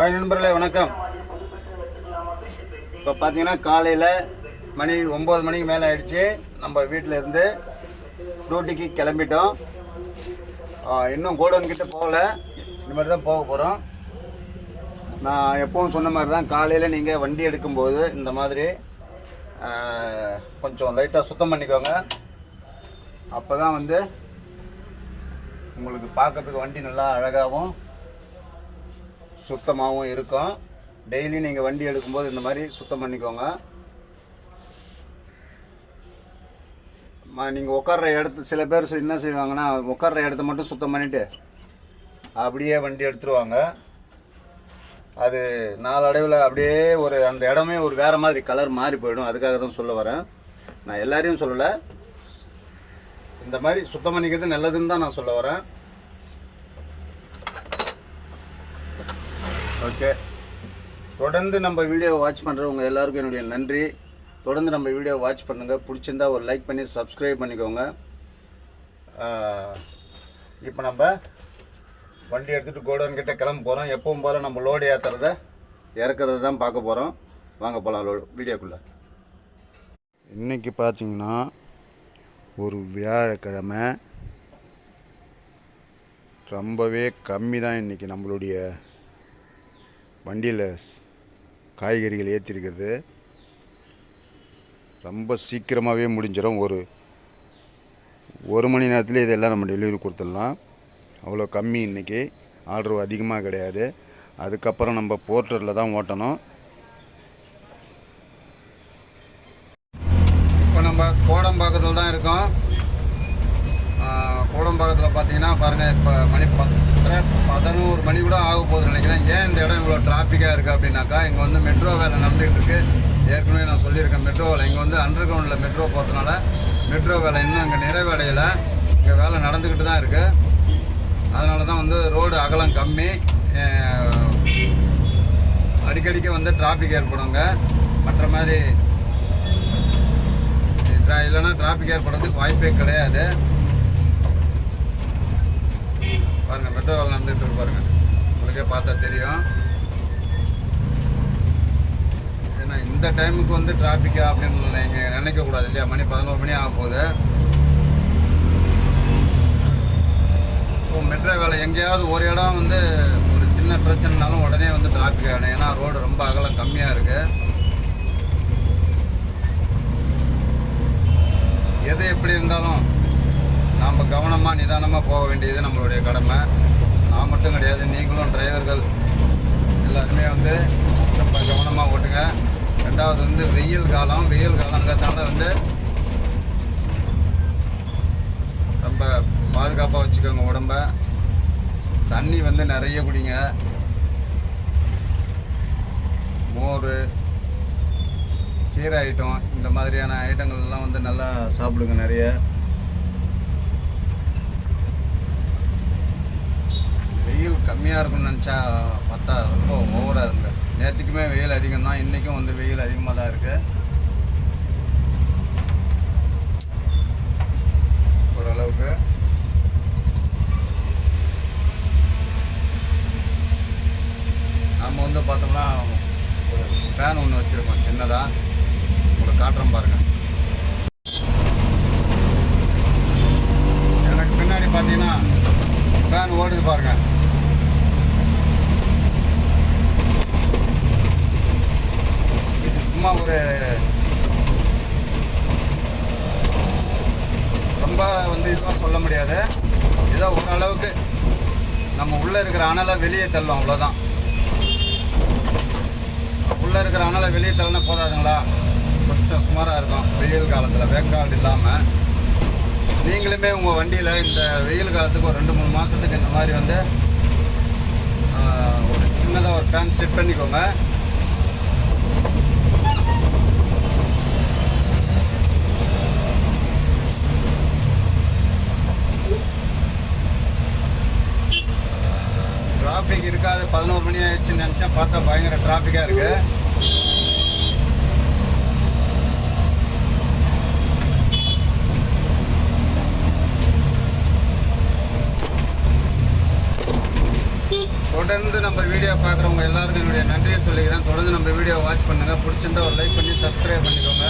Hi நண்பர்களே, வணக்கம். இப்போ பார்த்தீங்கன்னா காலையில் மணி 9 மணிக்கு மேலே ஆயிடுச்சு. நம்ம வீட்டில் இருந்து டியூட்டிக்கு கிளம்பிட்டோம். இன்னும் கோடவுன் கிட்ட போகல, இனிமேல் தான் போக போகிறோம். நான் எப்பவும் சொன்ன மாதிரி தான், காலையில் நீங்கள் வண்டி எடுக்கும்போது இந்த மாதிரி கொஞ்சம் லைட்டாக சுத்தம் பண்ணிக்கோங்க. அப்போ தான் வந்து உங்களுக்கு பார்க்கறதுக்கு வண்டி நல்லா அழகாகவும் சுத்தமாகவும் இருக்கும். டெய்லி நீங்கள் வண்டி எடுக்கும்போது இந்த மாதிரி சுத்தம் பண்ணிக்கோங்க. நீங்கள் உட்கார்ற இடத்து சில பேர் என்ன செய்வாங்கன்னா, உட்கார்ற இடத்த மட்டும் சுத்தம் பண்ணிவிட்டு அப்படியே வண்டி எடுத்துருவாங்க. அது நாளடைவில் அப்படியே அந்த இடமே ஒரு வேறு மாதிரி கலர் மாறி போயிடும். அதுக்காக தான் சொல்ல வரேன். நான் எல்லாரையும் சொல்லலை, இந்த மாதிரி சுத்தம் பண்ணிக்கிறது நல்லதுன்னு தான் நான் சொல்ல வரேன். ஓகே, தொடர்ந்து நம்ம வீடியோவை வாட்ச் பண்ணுறவங்க எல்லாருக்கும் என்னுடைய நன்றி. தொடர்ந்து நம்ம வீடியோவை வாட்ச் பண்ணுங்கள். பிடிச்சிருந்தா ஒரு லைக் பண்ணி சப்ஸ்கிரைப் பண்ணிக்கோங்க. இப்போ நம்ம வண்டி எடுத்துகிட்டு கோடவுன் கிட்டே கிளம்ப போகிறோம். எப்பவும் போல் நம்ம லோடு ஏற்றுறத இறக்குறத தான் பார்க்க போகிறோம். வாங்க போகலாம் வீடியோக்குள்ளே. இன்றைக்கி பார்த்திங்கன்னா ஒரு வியாழக்கிழமை, ரொம்பவே கம்மி தான் இன்றைக்கி நம்மளுடைய வண்டியில் காய்கறிகள் ஏற்றிருக்கிறது. ரொம்ப சீக்கிரமாகவே முடிஞ்சிடும். ஒரு மணி நேரத்தில் இதெல்லாம் நம்ம டெலிவரி கொடுத்துடலாம். அவ்வளோ கம்மி இன்றைக்கி. ஆர்டர் அதிகமாக கிடையாது. அதுக்கப்புறம் நம்ம போர்ட்டரில் தான் ஓட்டணும். இப்போ நம்ம கோடம்பாக்கத்தில் தான் இருக்கோம். கோடம்பாக்கத்தில் பார்த்தீங்கன்னா பாருங்கள், இப்போ மணி 11 மணி கூட ஆக போகுதுன்னு நினைக்கிறேன். ஏன் இந்த இடம் இவ்வளோ டிராஃபிக்காக இருக்குது அப்படின்னாக்கா, இங்கே வந்து மெட்ரோ வேலை நடந்துகிட்டு இருக்குது. ஏற்கனவே நான் சொல்லியிருக்கேன், மெட்ரோ வேலை இங்கே வந்து அண்டர் கிரவுண்டில் மெட்ரோ போகிறதுனால மெட்ரோ வேலை இன்னும் இங்கே நிறைவடையலை. இங்கே வேலை நடந்துக்கிட்டு தான் இருக்குது. அதனால தான் வந்து ரோடு அகலம் கம்மி, அடிக்கடிக்கு வந்து டிராஃபிக் ஏற்படுங்க. மற்ற மாதிரி இல்லைன்னா டிராஃபிக் ஏற்படுறதுக்கு வாய்ப்பே கிடையாது. பாருங்கள், மெட்ரோ வேலை நடந்துகிட்டு இருக்கு பாருங்கள், உங்களுக்கே பார்த்தா தெரியும். ஏன்னா இந்த டைமுக்கு வந்து டிராஃபிக்கா அப்படின்னு நீங்கள் நினைக்கக்கூடாது இல்லையா? மணி 11 மணி ஆக போகுது. இப்போ மெட்ரோ வேலை எங்கேயாவது ஒரு இடம் வந்து ஒரு சின்ன பிரச்சனைனாலும் உடனே வந்து டிராஃபிக் ஆகிடும். ஏன்னா ரோடு ரொம்ப அகலம் கம்மியாக இருக்குது. எது எப்படி இருந்தாலும் நாம் கவனமாக நிதானமாக போக வேண்டியது நம்மளுடைய கடமை. நான் மட்டும் கிடையாது, நீங்களும் டிரைவர்கள் எல்லாருமே வந்து ரொம்ப கவனமாக ஓட்டுங்க. ரெண்டாவது வந்து வெயில் காலங்கிறதுனால வந்து ரொம்ப பாதுகாப்பாக வச்சுக்கோங்க உடம்ப. தண்ணி வந்து நிறைய குடிங்க. மோர், கீரை ஐட்டம், இந்த மாதிரியான ஐட்டங்கள்லாம் வந்து நல்லா சாப்பிடுங்க நிறைய. வெயில் கம்மியாக இருக்கும்னு நினச்சா பார்த்தா ரொம்ப ஓவராக இருக்குது. நேற்றுக்குமே வெயில் அதிகம் தான், இன்றைக்கும் வந்து வெயில் அதிகமாக தான் இருக்குது. ஓரளவுக்கு நம்ம வந்து பார்த்தோம்னா ஒரு ஃபேன் ஒன்று வச்சுருக்கோம் சின்னதாக, உங்களுக்கு காட்டுறோம் பாருங்கள். எனக்கு பின்னாடி பார்த்தீங்கன்னா ஃபேன் ஓடுது பாருங்கள். இது சும்மா ஒரு ரொம்ப வந்து இதுவாக சொல்ல முடியாது. ஏதோ ஓரளவுக்கு நம்ம உள்ளே இருக்கிற அனலை வெளியே தள்ளும், அவ்வளோதான். உள்ளே இருக்கிற அனலை வெளியே தள்ளினா போதாதுங்களா? கொஞ்சம் சுமாராக இருக்கும் வெயில் காலத்தில், வேக்காடு இல்லாமல். நீங்களுமே உங்கள் வண்டியில் இந்த வெயில் காலத்துக்கு ஒரு 2-3 மாதத்துக்கு இந்த மாதிரி வந்து ஒரு சின்னதாக ஒரு ஃபேன் செட் பண்ணிக்கோங்க. டிராஃபிக் இருக்காது. 11 மணி ஆயிடுச்சுன்னு நினச்சா பார்த்தா பயங்கர டிராஃபிக்காக இருக்குது. தொடர்ந்து நம்ம வீடியோ பார்க்குறவங்க எல்லாருக்கும் என்னுடைய நன்றியை சொல்லிக்கிறேன். தொடர்ந்து நம்ம வீடியோ வாட்ச் பண்ணுங்கள். பிடிச்சிருந்தா ஒரு லைக் பண்ணி சப்ஸ்கிரைப் பண்ணிக்கோங்க.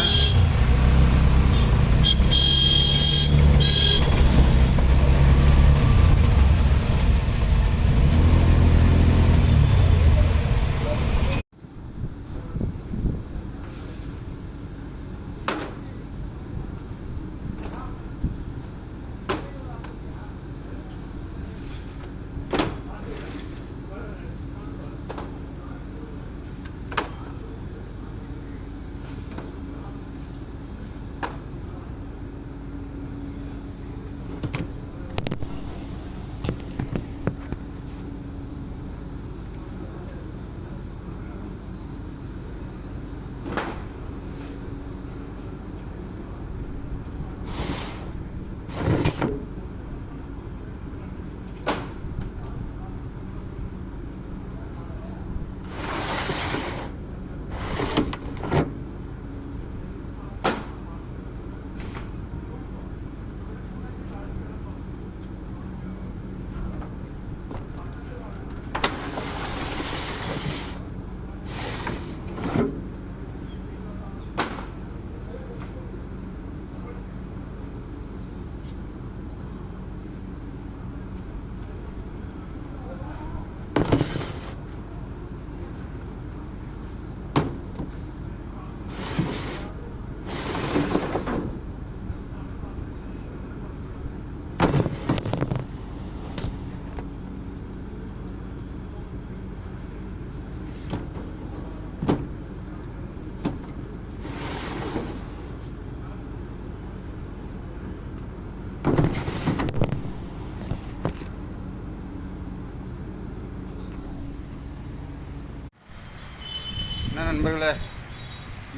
என்ன நண்பர்களே,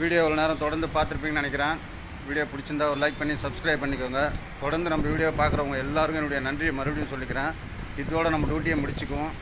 வீடியோ இவ்வளோ நேரம் தொடர்ந்து பார்த்துருப்பீங்கன்னு நினைக்கிறேன். வீடியோ பிடிச்சிருந்தா ஒரு லைக் பண்ணி சப்ஸ்கிரைப் பண்ணிக்கோங்க. தொடர்ந்து நம்ம வீடியோ பார்க்குறவங்க எல்லாருக்கும் என்னுடைய நன்றியை மறுபடியும் சொல்லிக்கிறேன். இதோட நம்ம டியூட்டியை முடிச்சுக்குவோம்.